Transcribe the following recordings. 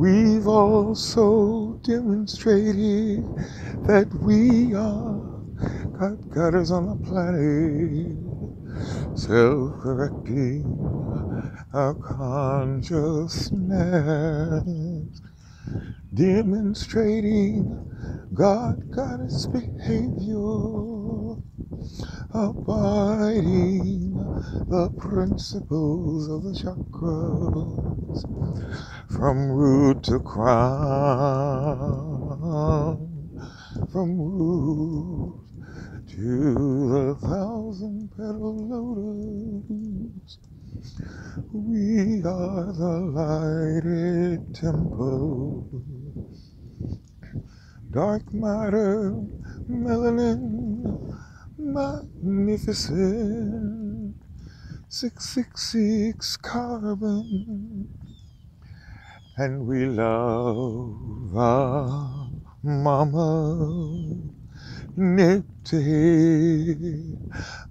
We've also demonstrated that we are gutters on the planet, self-correcting our consciousness, demonstrating God-goddess behavior, abiding the principles of the chakras, from root to crown, from root to the 1,000-petal lotus. We are the lighted temple. Dark matter, melanin, magnificent. 666 carbon. And we love our mama, Nebthet,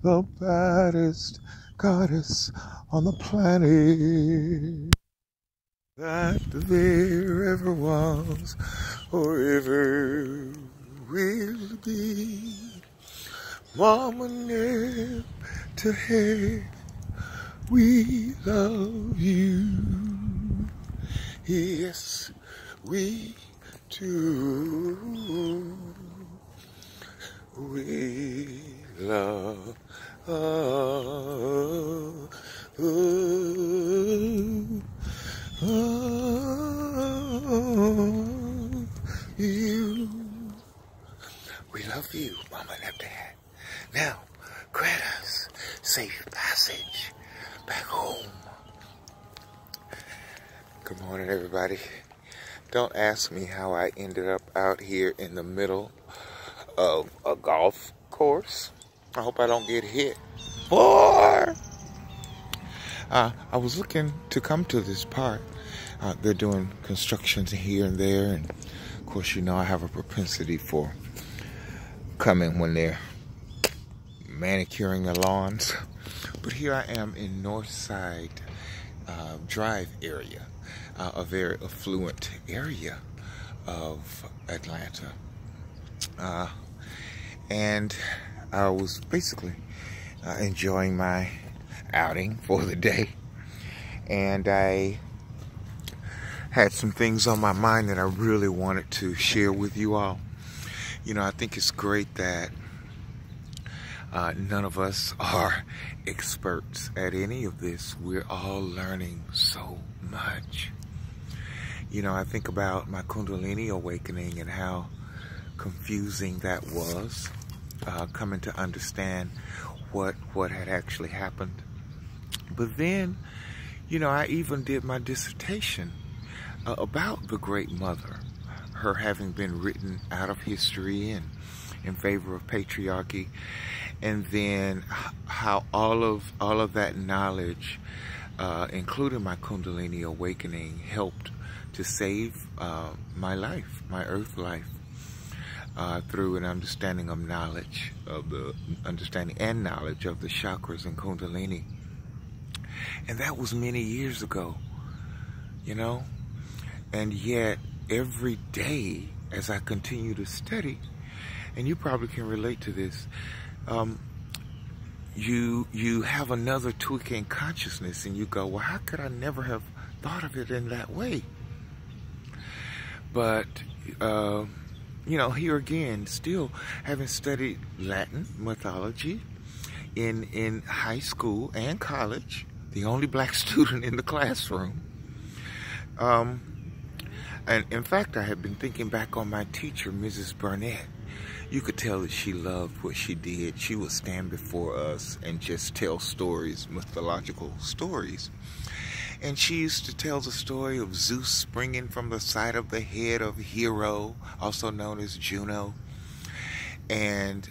the baddest goddess on the planet that there ever was or ever will be. Mama Nebthet, we love you. Yes, we do. We love you. We love you, Mama Nebthet. Now, grant us safe passage back home. Good morning, everybody. Don't ask me how I ended up out here in the middle of a golf course. I hope I don't get hit. I was looking to come to this part. They're doing constructions here and there, and of course, you know, I have a propensity for coming when they're manicuring the lawns. But here I am in Northside Drive area, a very affluent area of Atlanta. And I was basically enjoying my outing for the day. And I had some things on my mind that I really wanted to share with you all. You know, I think it's great that none of us are experts at any of this. We're all learning so much. You know, I think about my Kundalini awakening and how confusing that was, coming to understand what had actually happened. But then, you know, I even did my dissertation about the Great Mother, her having been written out of history and in favor of patriarchy, and then how all of that knowledge, including my Kundalini awakening, helped to save my life, my earth life, through an understanding of knowledge, of the understanding and knowledge of the chakras and Kundalini. And that was many years ago, you know? And yet, every day, as I continue to study, and you probably can relate to this, you have another tweak in consciousness, and you go, well, how could I never have thought of it in that way? But, you know, here again, still having studied Latin mythology in high school and college, the only black student in the classroom. And in fact, I had been thinking back on my teacher, Mrs. Burnett. You could tell that she loved what she did. She would stand before us and just tell stories, mythological stories. And she used to tell the story of Zeus springing from the side of the head of Hero, also known as Juno. And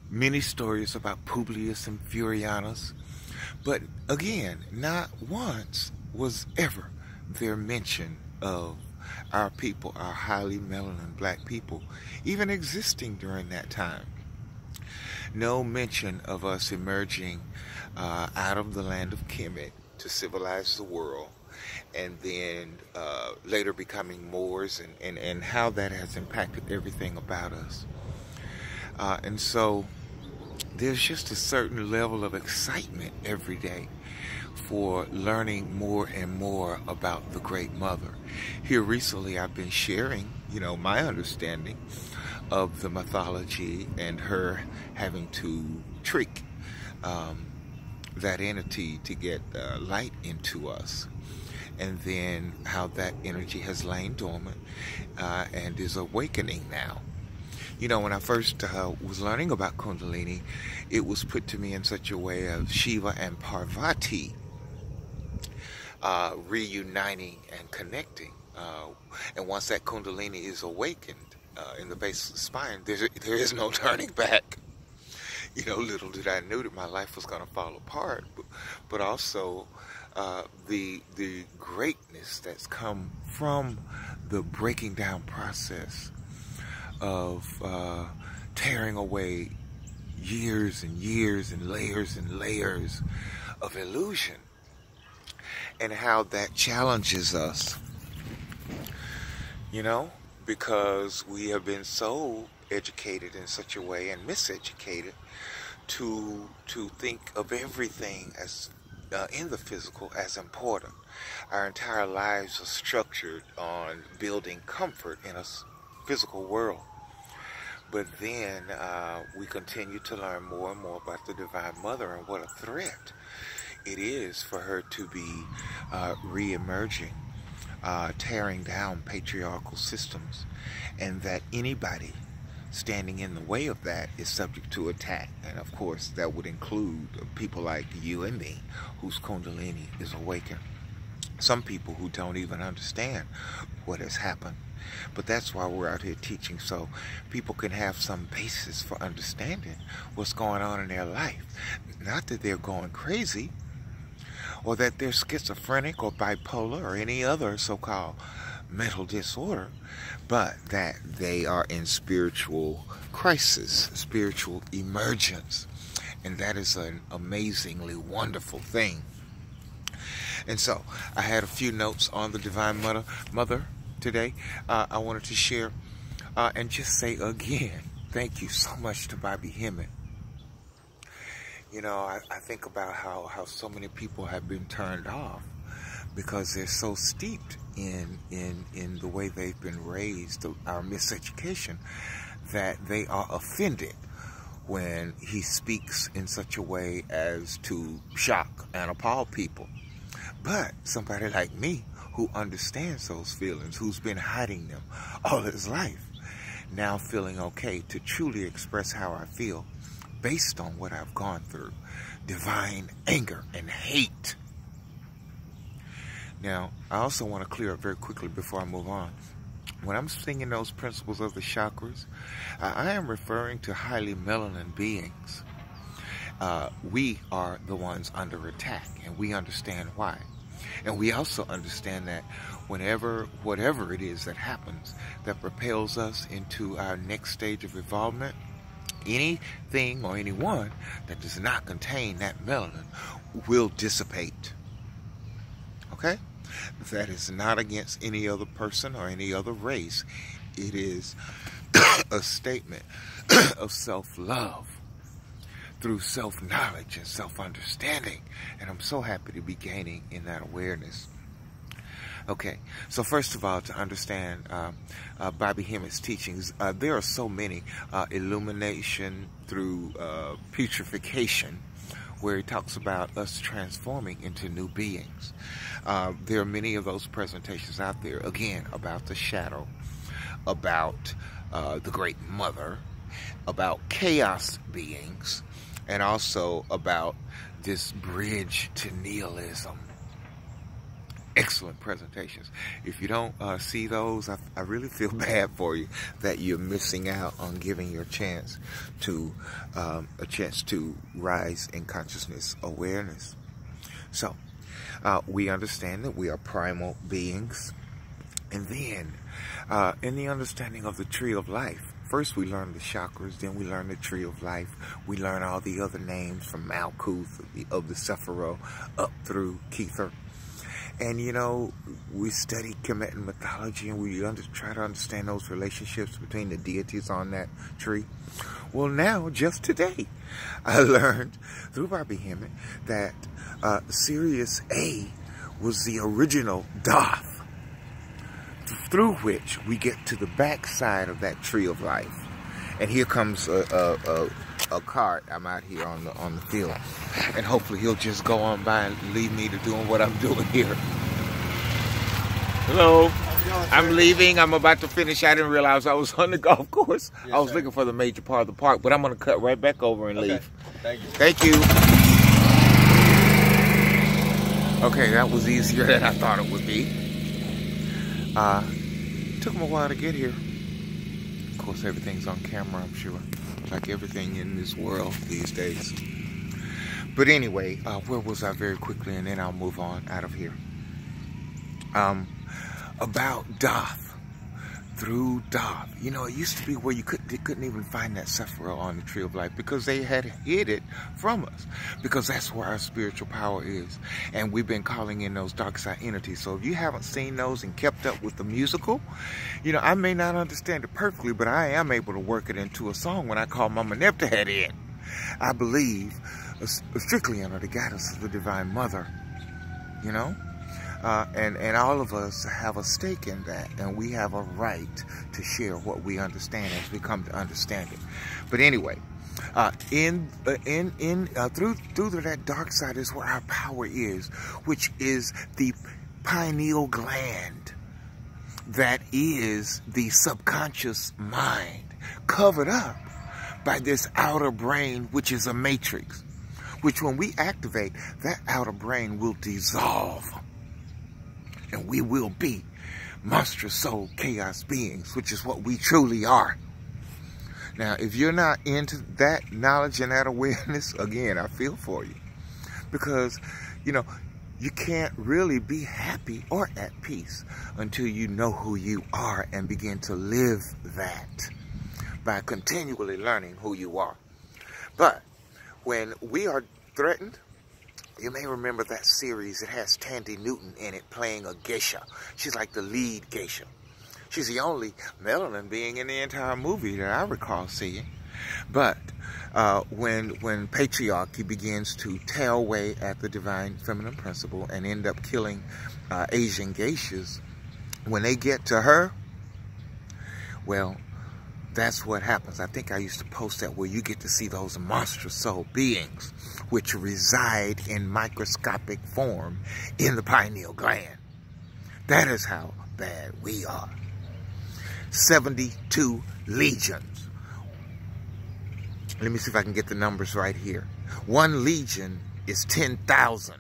many stories about Publius and Furianus. But again, not once was ever there mention of our people, our highly melanin black people, even existing during that time. No mention of us emerging out of the land of Kemet to civilize the world, and then later becoming Moors, and how that has impacted everything about us. And so there's just a certain level of excitement every day for learning more and more about the Great Mother. Here recently I've been sharing, my understanding of the mythology and her having to trick that entity to get light into us, and then how that energy has lain dormant and is awakening now. When I first was learning about Kundalini, it was put to me in such a way of Shiva and Parvati reuniting and connecting. And once that Kundalini is awakened in the base of the spine, there is no turning back. Little did I know that my life was going to fall apart, but also the greatness that's come from the breaking down process of tearing away years and years and layers of illusion, and how that challenges us, because we have been so educated in such a way and miseducated to think of everything as in the physical as important. Our entire lives are structured on building comfort in a physical world. But then we continue to learn more and more about the Divine Mother and what a threat it is for her to be re-emerging, tearing down patriarchal systems, and that anybody standing in the way of that is subject to attack. And of course that would include people like you and me, whose Kundalini is awakened. Some people who don't even understand what has happened. But that's why we're out here teaching, so people can have some basis for understanding what's going on in their life. Not that they're going crazy, or that they're schizophrenic or bipolar or any other so-called mental disorder, but that they are in spiritual crisis, spiritual emergence. And that is an amazingly wonderful thing. And so I had a few notes on the Divine Mother today. I wanted to share and just say again, thank you so much to Bobby Hemmett. I think about how so many people have been turned off because they're so steeped in the way they've been raised, our miseducation, that they are offended when he speaks in such a way as to shock and appall people. But somebody like me, who understands those feelings, who's been hiding them all his life, now feeling okay to truly express how I feel based on what I've gone through. Divine anger and hate. Now, I also want to clear up very quickly before I move on. When I'm singing those principles of the chakras, I am referring to highly melanin beings. We are the ones under attack, and we understand why. And we also understand that whatever it is that happens that propels us into our next stage of evolvement, anything or anyone that does not contain that melanin will dissipate. Okay? That is not against any other person or any other race. It is a statement of self-love through self-knowledge and self-understanding. And I'm so happy to be gaining in that awareness. Okay, so first of all, to understand Bobby Hemmett's teachings, there are so many. Illumination through putrefaction, where he talks about us transforming into new beings. There are many of those presentations out there, again, about the shadow, about the Great Mother, about chaos beings, and also about this bridge to nihilism. Excellent presentations. If you don't see those, I really feel bad for you that you're missing out on giving your chance to a chance to rise in consciousness awareness. So we understand that we are primal beings, and then in the understanding of the tree of life, first we learn the chakras, then we learn the tree of life. We learn all the other names from Malkuth of the Sephiroth up through Kether. And, you know, we study Kemetic mythology, and we try to understand those relationships between the deities on that tree. Well, now, just today, I learned through Bobby Hemmett that Sirius A was the original Doth, through which we get to the backside of that tree of life. And here comes a cart. I'm out here on the field, and hopefully he'll just go on by and leave me to doing what I'm doing here. Hello. I'm leaving. I'm about to finish. I didn't realize I was on the golf course. Yes, I was looking for the major part of the park, but I'm going to cut right back over and leave. Thank you. Thank you. Okay, that was easier than I thought it would be. Took them a while to get here. Of course, everything's on camera, I'm sure. Like everything in this world these days. But anyway, where was I very quickly, and then I'll move on out of here. About Doth, through Doth. You know, it used to be where they couldn't even find that Sephiroth on the Tree of Life because they had hid it from us. Because that's where our spiritual power is. And we've been calling in those dark side entities. So if you haven't seen those and kept up with the musical, you know, I may not understand it perfectly, but I am able to work it into a song when I call Mama Nebthet in. I believe strictly under the guidance of the Divine Mother, you know? And all of us have a stake in that, and we have a right to share what we understand as we come to understand it. But anyway, through that dark side is where our power is, which is the pineal gland, that is the subconscious mind, covered up by this outer brain, which is a matrix, which when we activate, that outer brain will dissolve. And we will be monstrous soul chaos beings, which is what we truly are. Now, if you're not into that knowledge and that awareness, again, I feel for you. Because, you know, you can't really be happy or at peace until you know who you are and begin to live that by continually learning who you are. But when we are threatened, you may remember that series. It has Tandy Newton in it playing a geisha. She's like the lead geisha. She's the only melanin being in the entire movie that I recall seeing. But when patriarchy begins to tear away at the divine feminine principle and end up killing Asian geishas, when they get to her, well, that's what happens. I think I used to post that, where you get to see those monstrous soul beings which reside in microscopic form in the pineal gland. That is how bad we are. 72 legions. Let me see if I can get the numbers right here. 1 legion is 10,000.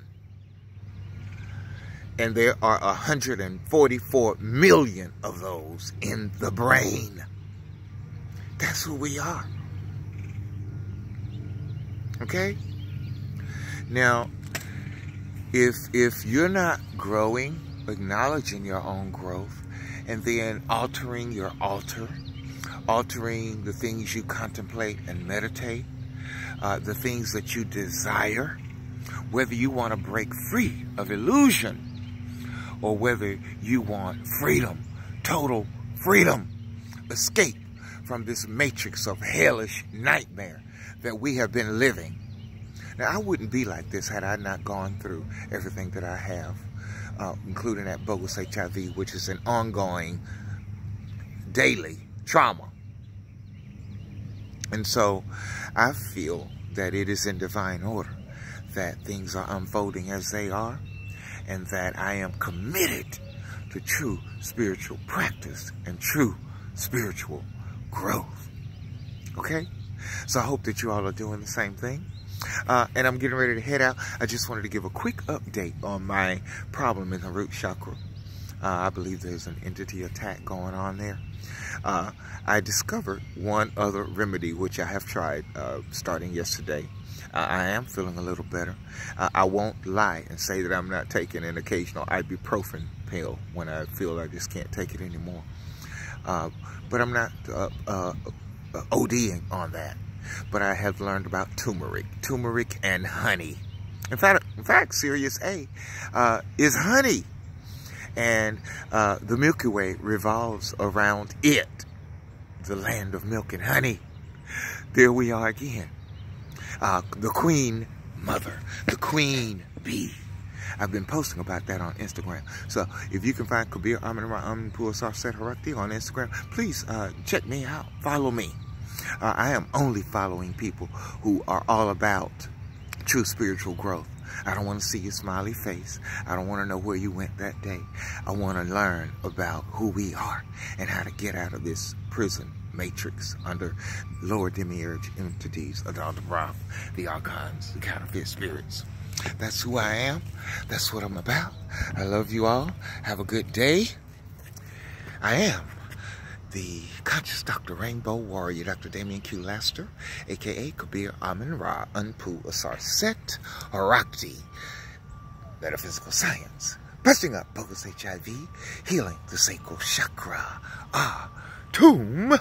And there are 144 million of those in the brain. That's who we are. Okay? Now, if you're not growing, acknowledging your own growth, and then altering your altar, altering the things you contemplate and meditate, the things that you desire, whether you want to break free of illusion or whether you want freedom, total freedom, escape from this matrix of hellish nightmare that we have been living. Now, I wouldn't be like this had I not gone through everything that I have, including that bogus HIV, which is an ongoing, daily trauma. And so, I feel that it is in divine order that things are unfolding as they are, and that I am committed to true spiritual practice and true spiritual growth. Okay? So I hope that you all are doing the same thing. And I'm getting ready to head out. I just wanted to give a quick update on my problem in the root chakra. I believe there's an entity attack going on there. I discovered one other remedy, which I have tried starting yesterday. I am feeling a little better. I won't lie and say that I'm not taking an occasional ibuprofen pill when I feel I just can't take it anymore. But I'm not ODing on that. But I have learned about turmeric and honey. In fact, Sirius A is honey. And the Milky Way revolves around it, the land of milk and honey. There we are again. The Queen Mother, the Queen Bee. I've been posting about that on Instagram. So if you can find Kabir Amin-Ra-Amin-Pu Asar-Set Harakti on Instagram, please check me out. Follow me. I am only following people who are all about true spiritual growth. I don't want to see your smiley face. I don't want to know where you went that day. I want to learn about who we are and how to get out of this prison matrix under lower demiurge entities, the archons, the counterfeit spirits. That's who I am. That's what I'm about. I love you all. Have a good day. I am the Conscious Dr. Rainbow Warrior, Dr. Damien Q. Laster, a.k.a. Kabir Amin-Ra-Amin-Pu Asar-Set Harakti. Metaphysical science. Busting up bogus HIV. Healing the sacral chakra. Tomb.